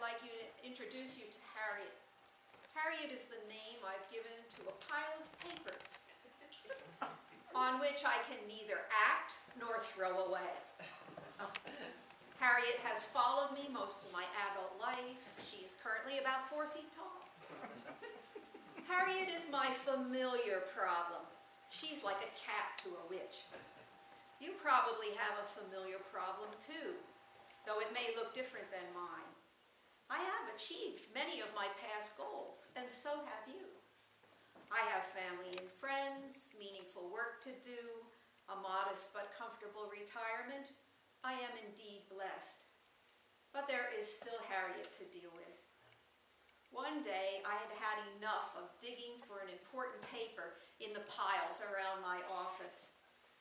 like you to introduce you to Harriet. Harriet is the name I've given to a pile of papers on which I can neither act nor throw away. Harriet has followed me most of my adult life. She is currently about 4 feet tall. Harriet is my familiar problem. She's like a cat to a witch. You probably have a familiar problem too, though it may look different than mine. I have achieved many of my past goals, and so have you. I have family and friends, meaningful work to do, a modest but comfortable retirement. I am indeed blessed. But there is still Harriet to deal with. One day, I had had enough of digging for an important paper in the piles around my office.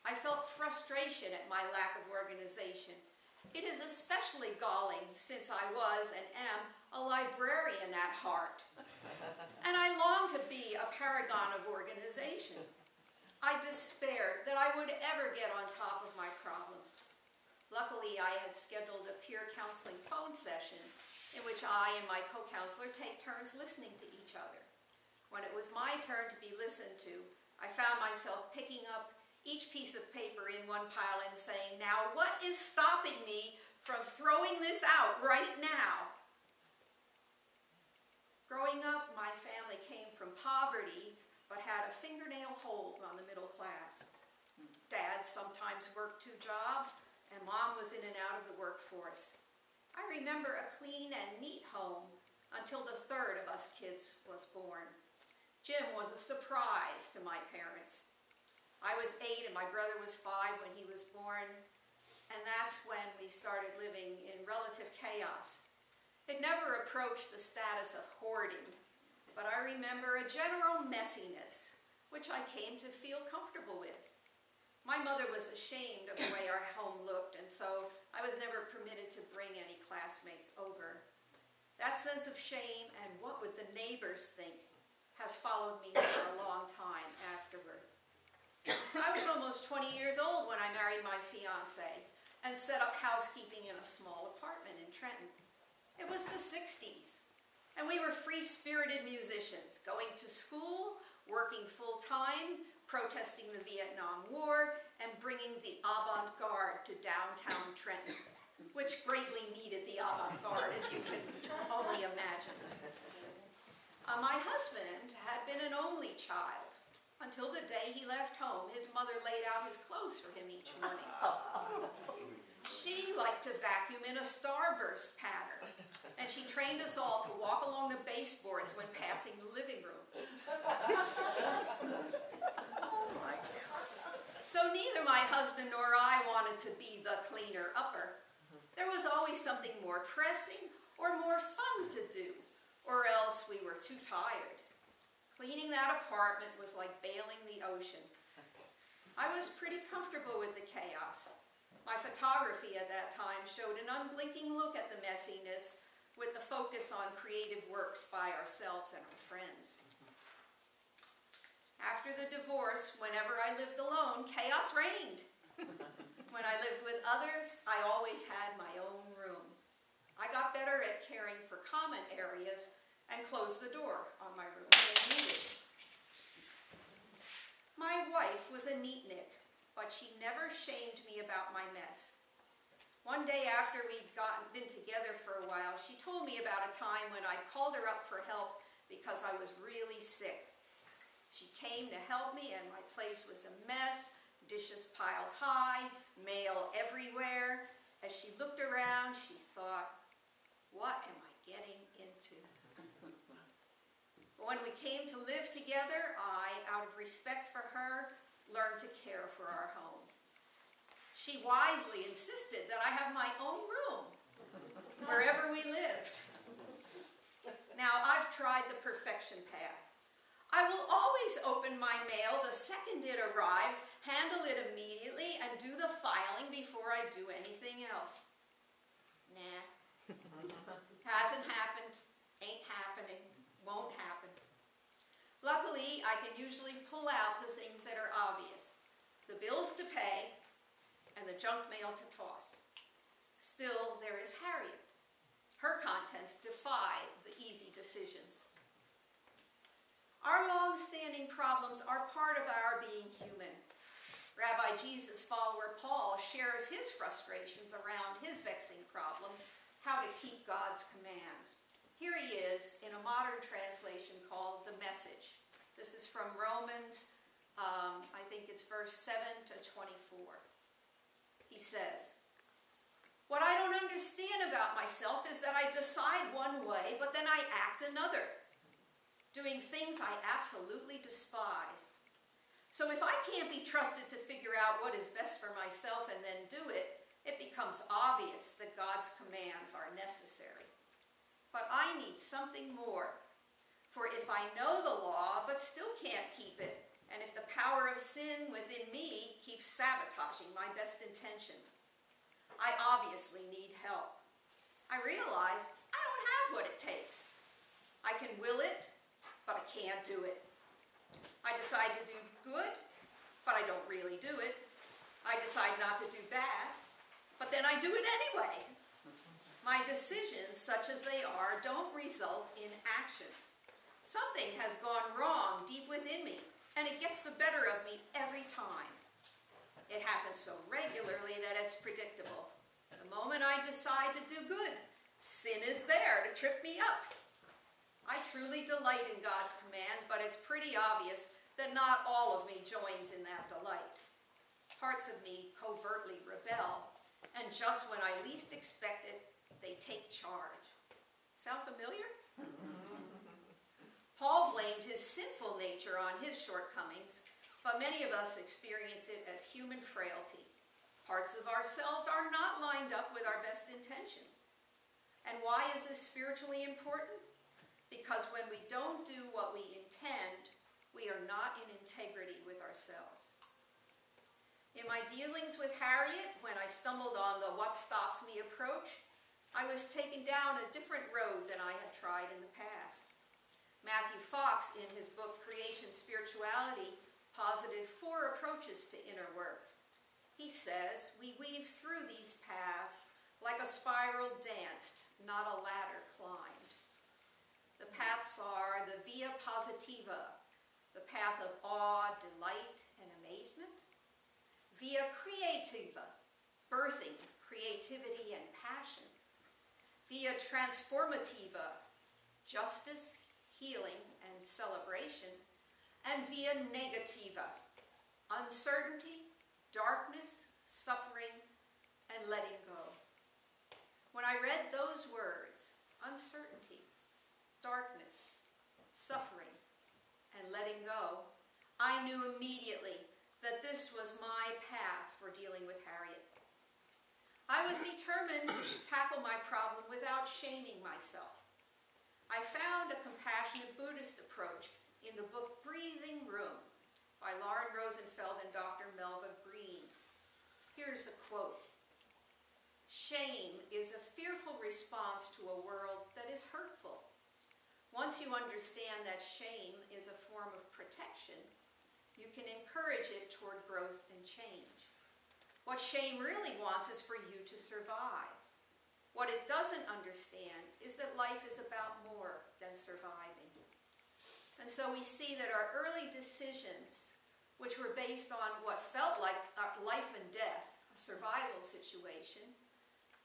I felt frustration at my lack of organization. It is especially galling since I was and am a librarian at heart. And I long to be a paragon of organization. I despaired that I would ever get on top of my problem. Luckily, I had scheduled a peer counseling phone session in which I and my co-counselor take turns listening to each other. When it was my turn to be listened to, I found myself picking up each piece of paper in one pile and saying, "Now, what is stopping me from throwing this out right now?" Growing up, my family came from poverty, but had a fingernail hold on the middle class. Dad sometimes worked 2 jobs, and Mom was in and out of the workforce. I remember a clean and neat home until the 3rd of us kids was born. Jim was a surprise to my parents. I was 8 and my brother was 5 when he was born, and that's when we started living in relative chaos. It never approached the status of hoarding, but I remember a general messiness, which I came to feel comfortable with. My mother was ashamed of the way our home looked, and so I was never permitted to bring any classmates over. That sense of shame and what would the neighbors think has followed me for a long time afterward. I was almost 20 years old when I married my fiancé and set up housekeeping in a small apartment in Trenton. It was the 60s, and we were free-spirited musicians, going to school, working full-time, protesting the Vietnam War, and bringing the avant-garde to downtown Trenton, which greatly needed the avant-garde, as you can only imagine. My husband had been an only child. Until the day he left home, his mother laid out his clothes for him each morning. She liked to vacuum in a starburst pattern, and she trained us all to walk along the baseboards when passing the living room. So neither my husband nor I wanted to be the cleaner-upper. There was always something more pressing or more fun to do, or else we were too tired. Cleaning that apartment was like bailing the ocean. I was pretty comfortable with the chaos. My photography at that time showed an unblinking look at the messiness with the focus on creative works by ourselves and our friends. After the divorce, whenever I lived alone, chaos reigned. When I lived with others, I always had my own room. I got better at caring for common areas and closed the door on my room when needed. My wife was a neatnik, but she never shamed me about my mess. One day after we'd been together for a while, she told me about a time when I called her up for help because I was really sick. She came to help me, and my place was a mess, dishes piled high, mail everywhere. As she looked around, she thought, "What am I getting into?" But when we came to live together, I, out of respect for her, learned to care for our home. She wisely insisted that I have my own room, wherever we lived. Now, I've tried the perfection path. I will always open my mail the second it arrives, handle it immediately, and do the filing before I do anything else. Nah. Hasn't happened, ain't happening, won't happen. Luckily, I can usually pull out the things that are obvious, the bills to pay, and the junk mail to toss. Still, there is Harriet. Her contents defy the easy decisions. Our long-standing problems are part of our being human. Rabbi Jesus' follower Paul shares his frustrations around his vexing problem, how to keep God's commands. Here he is in a modern translation called The Message. This is from Romans, I think it's verse 7 to 24. He says, "What I don't understand about myself is that I decide one way, but then I act another, doing things I absolutely despise. So if I can't be trusted to figure out what is best for myself and then do it, it becomes obvious that God's commands are necessary. But I need something more. For if I know the law but still can't keep it, and if the power of sin within me keeps sabotaging my best intentions, I obviously need help. I realize I don't have what it takes. I can will it, but I can't do it. I decide to do good, but I don't really do it. I decide not to do bad, but then I do it anyway. My decisions, such as they are, don't result in actions. Something has gone wrong deep within me, and it gets the better of me every time. It happens so regularly that it's predictable. The moment I decide to do good, sin is there to trip me up. I truly delight in God's commands, but it's pretty obvious that not all of me joins in that delight. Parts of me covertly rebel, and just when I least expect it, they take charge. Sound familiar? Paul blamed his sinful nature on his shortcomings, but many of us experience it as human frailty. Parts of ourselves are not lined up with our best intentions. And why is this spiritually important? Because when we don't do what we intend, we are not in integrity with ourselves. In my dealings with Harriet, when I stumbled on the what stops me approach, I was taken down a different road than I had tried in the past. Matthew Fox, in his book Creation Spirituality, posited 4 approaches to inner work. He says, we weave through these paths like a spiral danced, not a ladder climbed. The paths are the via positiva, the path of awe, delight, and amazement. Via creativa, birthing, creativity, and passion. Via transformativa, justice, healing, and celebration. And via negativa, uncertainty, darkness, suffering, and letting go. When I read those words, uncertainty, darkness, suffering, and letting go, I knew immediately that this was my path for dealing with Harriet. I was determined to tackle my problem without shaming myself. I found a compassionate Buddhist approach in the book Breathing Room by Lauren Rosenfeld and Dr. Melva Green. Here's a quote. Shame is a fearful response to a world that is hurtful. Once you understand that shame is a form of protection, you can encourage it toward growth and change. What shame really wants is for you to survive. What it doesn't understand is that life is about more than surviving. And so we see that our early decisions, which were based on what felt like life and death, a survival situation,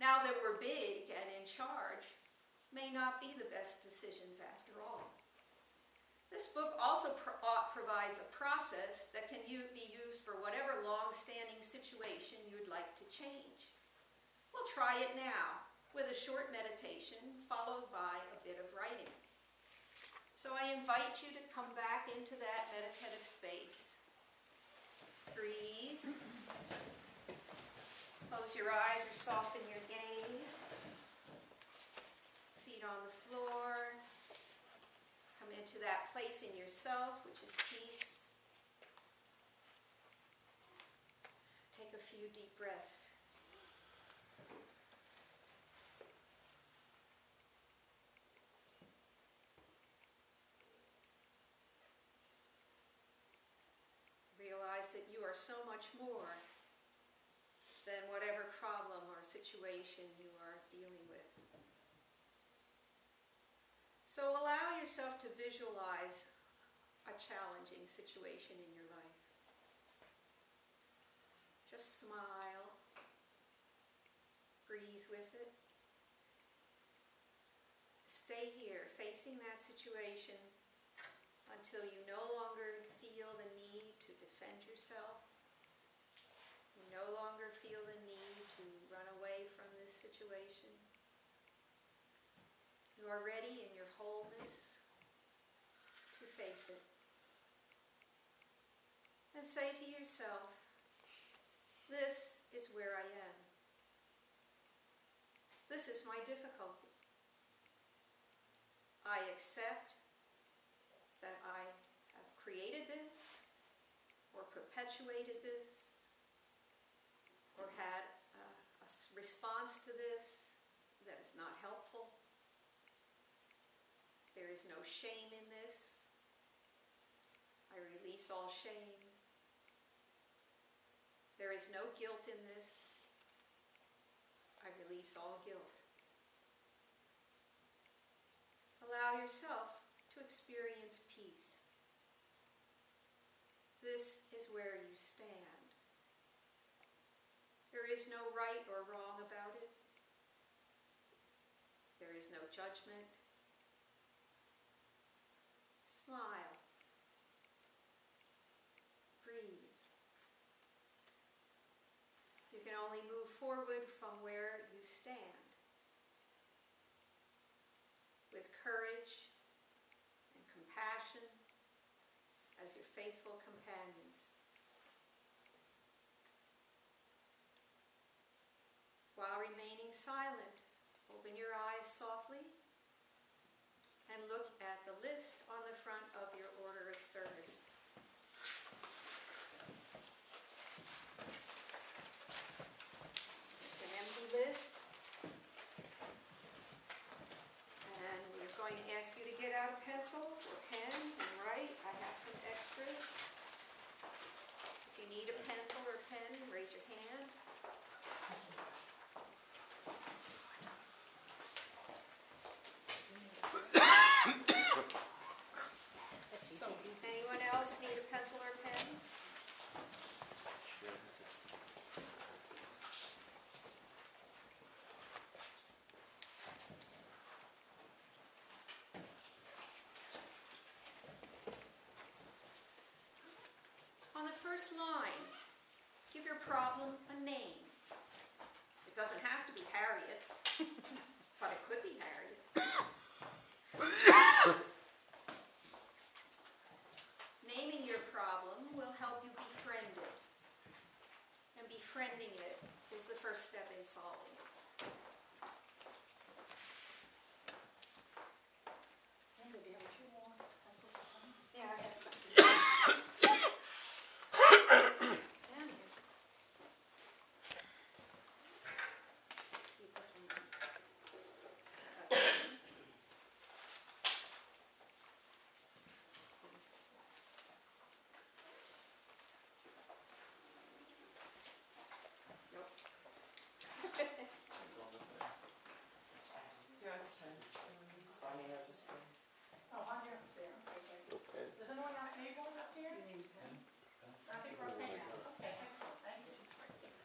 now that we're big and in charge, may not be the best decisions after all. This book also provides a process that can be used for whatever long-standing situation you'd like to change. We'll try it now with a short meditation followed by a bit of writing. So I invite you to come back into that meditative space. Breathe. Close your eyes or soften your gaze. Feet on the floor. Come into that place in yourself, which is peace. Take a few deep breaths. Realize that you are so much more than whatever problem or situation you are dealing with. So allow yourself to visualize a challenging situation in your life. Just smile. Breathe with it. Stay here, facing that situation until you no longer feel the need to defend yourself. You no longer feel the need to run away from this situation. You are ready in your wholeness to face it. And say to yourself, this is where I am. This is my difficulty. I accept that I have created this, or perpetuated this, or had a response to this that is not helpful. There is no shame in this. I release all shame. There is no guilt in this. I release all guilt. Allow yourself to experience peace. This is where you stand. There is no right or wrong about it. There is no judgment. Smile. Breathe. You can only move forward from where you stand, with courage and compassion as your faithful companions. While remaining silent, open your eyes softly and look at the list on the front of your order of service. It's an empty list, and we're going to ask you to get out a pencil or pen and write. I have some extras. If you need a pencil or pen, raise your hand. Anyone else need a pencil or pen? On the first line, give your problem a name. It doesn't have to be Harriet, but it could be Harriet. Naming your problem will help you befriend it. And befriending it is the first step in solving it. Linda, do you have a few more pencils or pens? Yeah, I had something. Down here. Let's see if this one works. Nope. You have a pen. Bonnie has a spoon. Oh, on your there. Okay, good. Okay. Does anyone else need one up here? You need a pen. I think we're okay now. Okay, excellent. Thank you.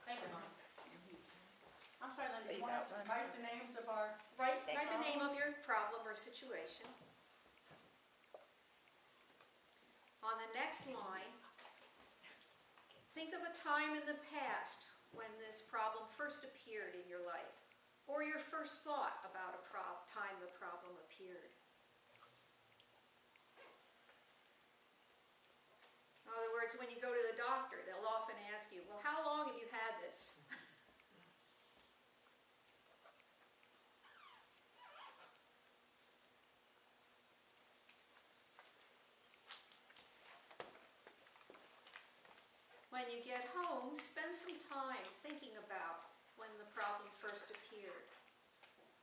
Thank you, Mom. I'm sorry, Linda, you want us to write the names of our... Write the name of your problem or situation. On the next line, think of a time in the past when this problem first appeared in your life, or your first thought about a time the problem appeared. In other words, when you go to the doctor, they'll often ask you, well, how long have you had this? When you get home, spend some time thinking about when the problem first appeared.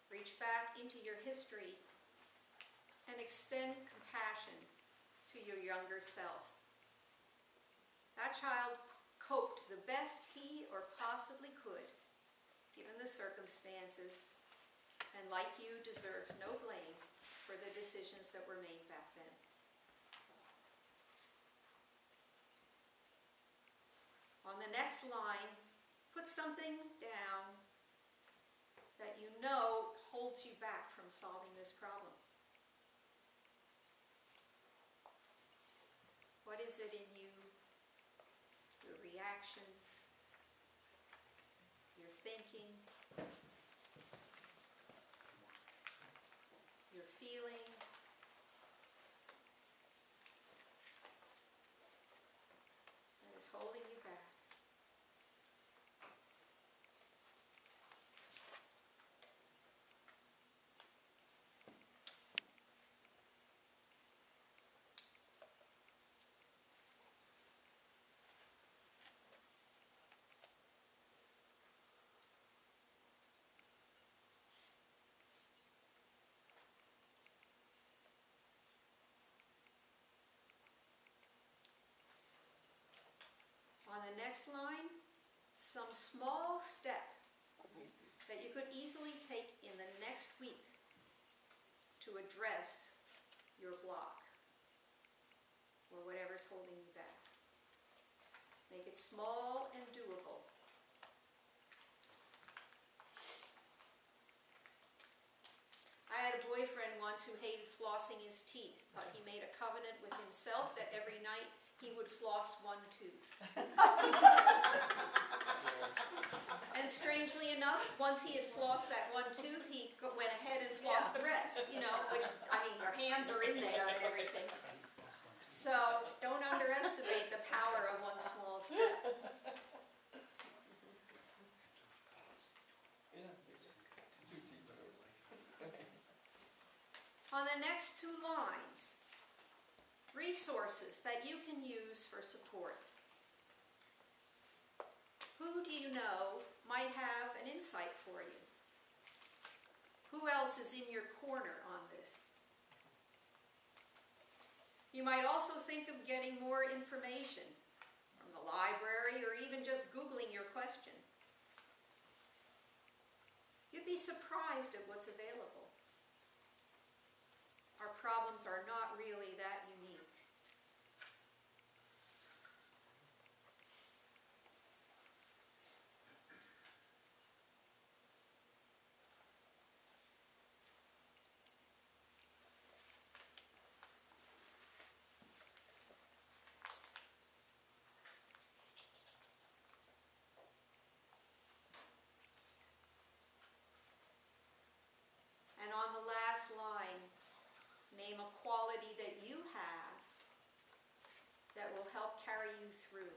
Reach back into your history and extend compassion to your younger self. That child coped the best he or possibly could, given the circumstances, and like you, deserves no blame for the decisions that were made back then. On the next line, put something down that you know holds you back from solving this problem. What is it in you, your reactions, your thinking, your feelings, that is holding you back? On the next line, some small step that you could easily take in the next week to address your block or whatever's holding you back. Make it small and doable. I had a boyfriend once who hated flossing his teeth, but he made a covenant with himself that every night he would floss one tooth. And strangely enough, once he had flossed that one tooth, he went ahead and flossed the rest, you know, which, I mean, your hands are in there and everything. So don't underestimate the power of one small step. On the next two lines, resources that you can use for support. Who do you know might have an insight for you? Who else is in your corner on this? You might also think of getting more information from the library or even just Googling your question. You'd be surprised at what's available. Our problems are not really that unique. And on the last line, name a quality that you have that will help carry you through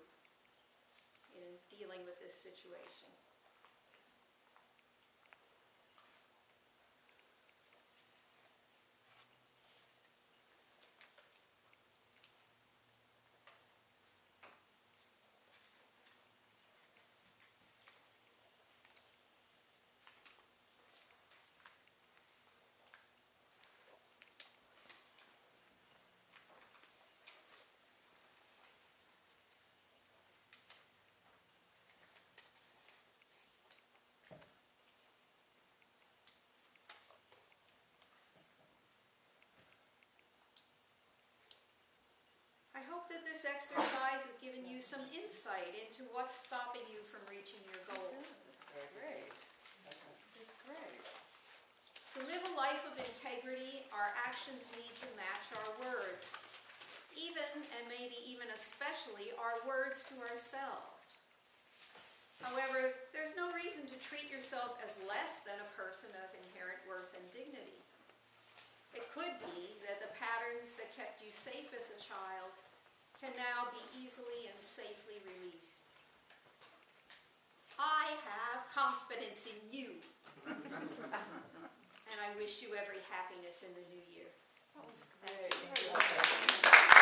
in dealing with this situation. I hope that this exercise has given you some insight into what's stopping you from reaching your goals. Great. It's great. To live a life of integrity, our actions need to match our words. Even, and maybe even especially, our words to ourselves. However, there's no reason to treat yourself as less than a person of inherent worth and dignity. It could be that the patterns that kept you safe as a child can now be easily and safely released. I have confidence in you. And I wish you every happiness in the new year. That was great.